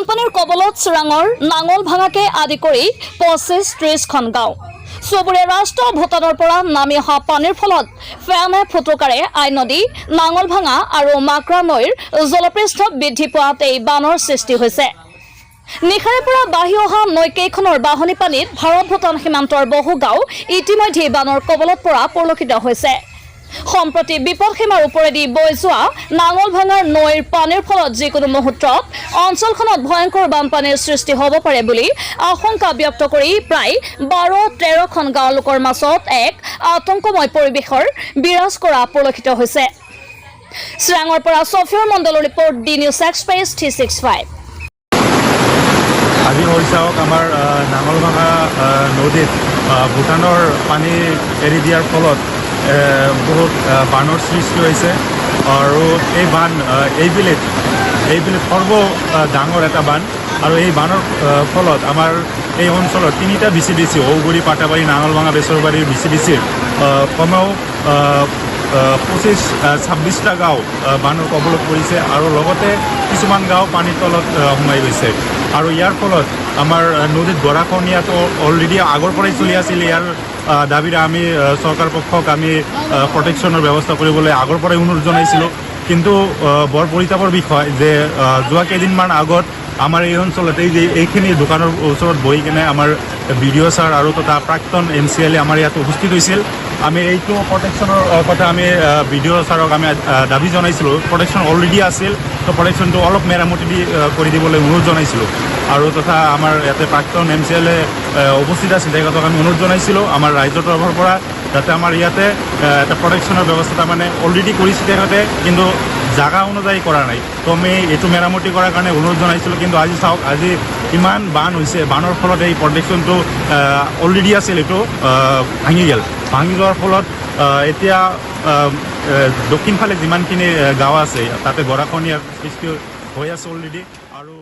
বানপানীৰ কবলত চিৰাঙৰ নাঙল ভাঙাকে আদি কৰি 25-30খন গাঁও চুবুৰীয়া ৰাষ্ট্ৰ ভূটানৰ পৰা নামি অহা পানীৰ ফলত ফেনে ফুটুকাৰে আইনদী নাঙল ভাঙা আৰু মাকৰা নৈৰ জলপৃষ্ঠ বৃদ্ধি পোৱাত এই বানৰ সৃষ্টি হৈছে। নিশাৰে পৰা বাঢ়ি অহা নৈকেইখনৰ বাঢ়নী পানীত ভাৰত ভূটান সীমান্তৰ বহু গাঁও ইতিমধ্যে বানৰ কবলত পৰা পৰিলক্ষিত হৈছে। সম্প্ৰতি বিপদসীমাৰ ওপৰেদি বৈ যোৱা নাঙল ভাঙাৰ নৈৰ পানীৰ ফলত যিকোনো মুহূৰ্তত অঞ্চলখনত ভয়ংকৰ বানপানীৰ সৃষ্টি হ'ব পাৰে বুলি আশংকা ব্যক্ত কৰি প্ৰায় 12-13খন গাঁৱৰ লোকৰ মাজত এক আতংকময় পৰিৱেশৰ বিৰাজ কৰা পৰিলক্ষিত হৈছে। চিৰাঙৰ পৰা ছফিয়ৰ মণ্ডলৰ ৰিপৰ্ট ডি নিউজ এক্সপ্ৰেছ 365। আজি হৈছে আমাৰ নাঙলভাঙা নদীত ভূটানৰ পানী এৰি দিয়াৰ ফলত বহুত বানৰ সৃষ্টি হৈছে আৰু এই বান এইবিলিত সৰ্ব ডাঙৰ এটা বান আৰু এই বানৰ ফলত আমাৰ এই অঞ্চলৰ 3টা BCDC ঔগুৰি পাটাবাৰী নাঙলভাঙা বেচৰবাৰীৰ BCDCৰ কমেও 25-26টা গাঁও বানৰ কবলত পৰিছে আৰু লগতে কিছুমান গাঁও পানীৰ তলত সোমাই গৈছে আৰু ইয়াৰ ফলত আমাৰ নদীত গৰাখহনীয়াটো অলৰেডি আগৰ পৰাই চলি আছিল। ইয়াৰ দাবীৰে আমি চৰকাৰ পক্ষক আমি প্ৰটেকশ্যনৰ ব্যৱস্থা কৰিবলৈ আগৰ পৰাই অনুৰোধ জনাইছিলোঁ, কিন্তু বৰ পৰিতাপৰ বিষয় যে যোৱা কেইদিনমান আগত আমাৰ এই অঞ্চলত এইখিনি দোকানৰ ওচৰত বহি কেনে আমাৰ BDO ছাৰ আৰু তথা প্ৰাক্তন MCLA আমাৰ ইয়াত উপস্থিত হৈছিল। আমি এইটো প্ৰটেকশ্যনৰ কথা আমি BDO ছাৰক আমি দাবী জনাইছিলোঁ। প্ৰটেকশ্যন অলৰেডি আছিল, তো প্ৰটেকশ্যনটো অলপ মেৰামতি কৰি দিবলৈ অনুৰোধ জনাইছিলোঁ আৰু তথা আমাৰ ইয়াতে প্ৰাক্তন MCLA উপস্থিত আছিল, তেখেতক আমি অনুৰোধ জনাইছিলোঁ আমাৰ ৰাইজৰ তৰফৰ পৰা যাতে আমাৰ ইয়াতে এটা প্ৰটেকশ্যনৰ ব্যৱস্থা তাৰমানে অলৰেডি কৰিছে তেখেতে, কিন্তু জাগা অনুযায়ী কৰা নাই। তো আমি এইটো মেৰামতি কৰাৰ কাৰণে অনুৰোধ জনাইছিলোঁ, কিন্তু আজি চাওক আজি ইমান বান হৈছে, বানৰ ফলত এই প্ৰটেকশ্যনটো অলৰেডি আছিল এইটো ভাঙি গ'ল। ভাঙি যোৱাৰ ফলত এতিয়া দক্ষিণ ফালে যিমানখিনি গাঁও আছে তাতে গৰাখহনীয়াৰ সৃষ্টি হৈ আছে অলৰেডি আৰু